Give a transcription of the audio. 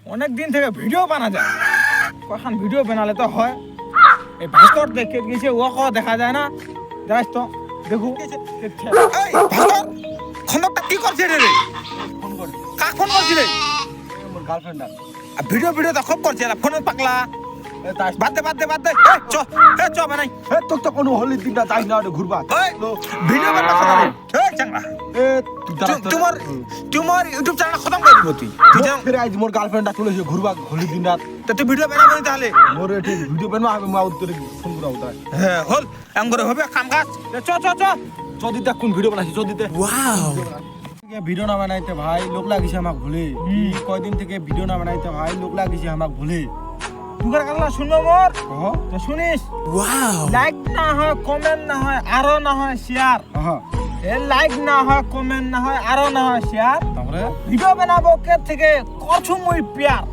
অনেক দিন থেকে ভিডিও বানা যায় কখন ভিডিও বানালে তো হয় এই ভাস্কর দেখে গেছে ও ক দেখা যায় না দেখাস তো দেখু এই ভাস্কর খন্দকটা কি করছে রে ফোন কর কাক ফোন করছিস রে মোর গার্লফ্রেন্ড ভিডিও তো খুব করছে ফোনে পাগলা বাদ দে চ বানাই তোর তো কোনো হলির দিন না যাই না ঘুরবা ভিডিও বানাস না এই চাংলা তোমার ইউটিউব চ্যানেল খতম করে দিব তুই ফিরে আইজ মোর গার্লফ্রেন্ডটা চলে এসে ঘুরবা হলির দিন রাত তো তুই ভিডিও বানাবি তাহলে মোর এটি ভিডিও বানবা আমি মা উত্তরে ফোন করা উঠা হ্যাঁ হল এম করে হবে কাম কাজ চ যদি দেখ কোন ভিডিও বানাইছি যদি দেখ ওয়াও ভিডিও না বানাইতে ভাই লোক লাগিছে আমাক ভুলে কয়দিন থেকে ভিডিও না বানাইতে ভাই লোক লাগিছে আমাক ভুলে তুগার কথা শুনবো মোর কহ তো শুনিস Wow. লাইক না হয় কমেন্ট না হয় আরো না হয় শেয়ার হ্যাঁ লাইক না হয় কমেন্ট না হয় আরো না হয় শেয়ার তারপরে ভিডিও বানাবো কে থেকে করছু মুই পিয়ার